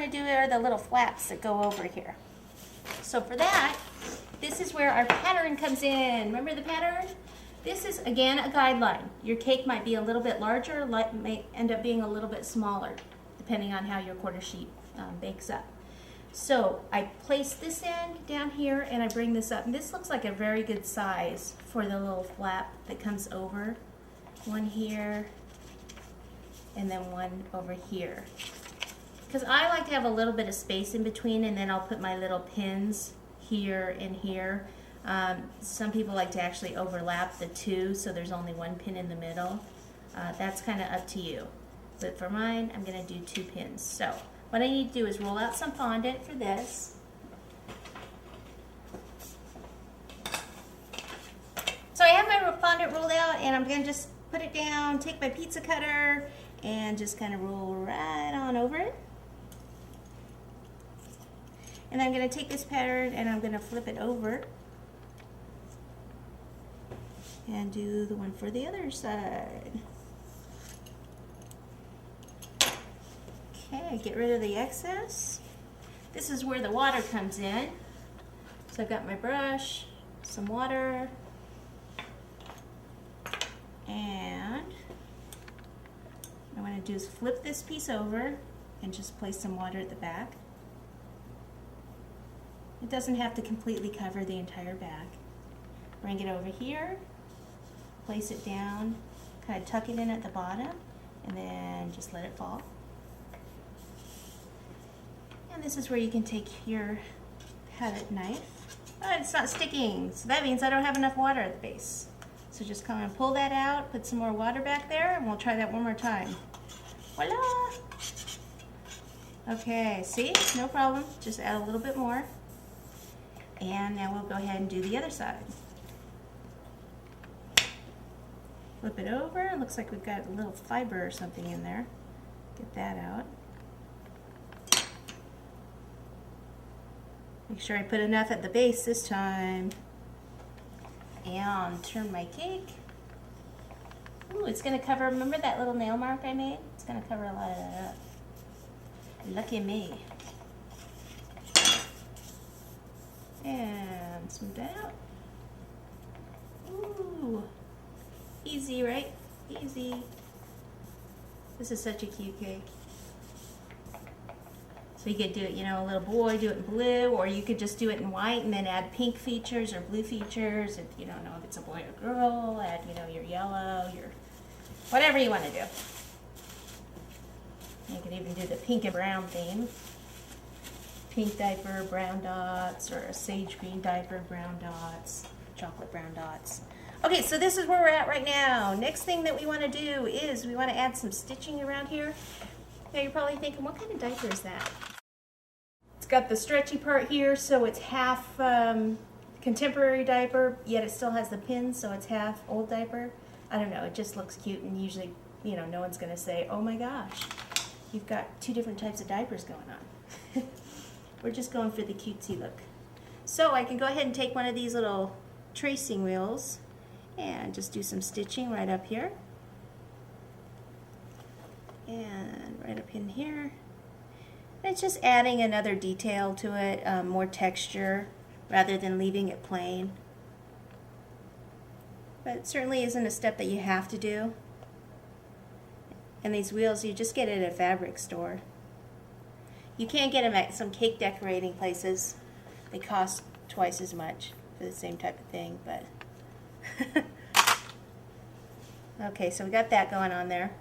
to do are the little flaps that go over here. So for that, this is where our pattern comes in. Remember the pattern? This is, again, a guideline. Your cake might be a little bit larger, may end up being a little bit smaller, depending on how your quarter sheet bakes up. So I place this end down here and I bring this up. And this looks like a very good size for the little flap that comes over. One here and then one over here. Because I like to have a little bit of space in between, and then I'll put my little pins here and here. Some people like to actually overlap the two so there's only one pin in the middle. That's kind of up to you. But for mine, I'm going to do 2 pins. So what I need to do is roll out some fondant for this. So I have my fondant rolled out, and I'm going to just put it down, take my pizza cutter, and just kind of roll right on over it. And I'm going to take this pattern and I'm going to flip it over and do the one for the other side. Okay, get rid of the excess. This is where the water comes in. So I've got my brush, some water, and what I want to do is flip this piece over and just place some water at the back. It doesn't have to completely cover the entire back. Bring it over here, place it down, kind of tuck it in at the bottom, and then just let it fall. And this is where you can take your palette knife. Oh, it's not sticking, so that means I don't have enough water at the base. So just come and pull that out, put some more water back there, and we'll try that one more time. Voila! Okay, see? No problem. Just add a little bit more. And now we'll go ahead and do the other side. Flip it over. It looks like we've got a little fiber or something in there. Get that out. Make sure I put enough at the base this time. And turn my cake. Ooh, it's going to cover, remember that little nail mark I made? It's going to cover a lot of that up. Lucky me. And smooth that out. Ooh, easy, right? Easy. This is such a cute cake. So you could do it, you know, a little boy, do it in blue, or you could just do it in white and then add pink features or blue features. If you don't know if it's a boy or girl, add, you know, your yellow, your whatever you want to do. You could even do the pink and brown theme. Pink diaper, brown dots, or a sage green diaper, brown dots, chocolate brown dots. Okay, so this is where we're at right now. Next thing that we want to do is we want to add some stitching around here. Now you're probably thinking, what kind of diaper is that? It's got the stretchy part here, so it's half contemporary diaper, yet it still has the pins, so it's half old diaper. I don't know, it just looks cute, and usually, you know, no one's going to say, oh my gosh, you've got 2 different types of diapers going on. We're just going for the cutesy look. So I can go ahead and take one of these little tracing wheels and just do some stitching right up here. And right up in here. It's just adding another detail to it, more texture, rather than leaving it plain. But it certainly isn't a step that you have to do. And these wheels, you just get it at a fabric store. You can't get them at some cake decorating places. They cost twice as much for the same type of thing, but okay, so we got that going on there.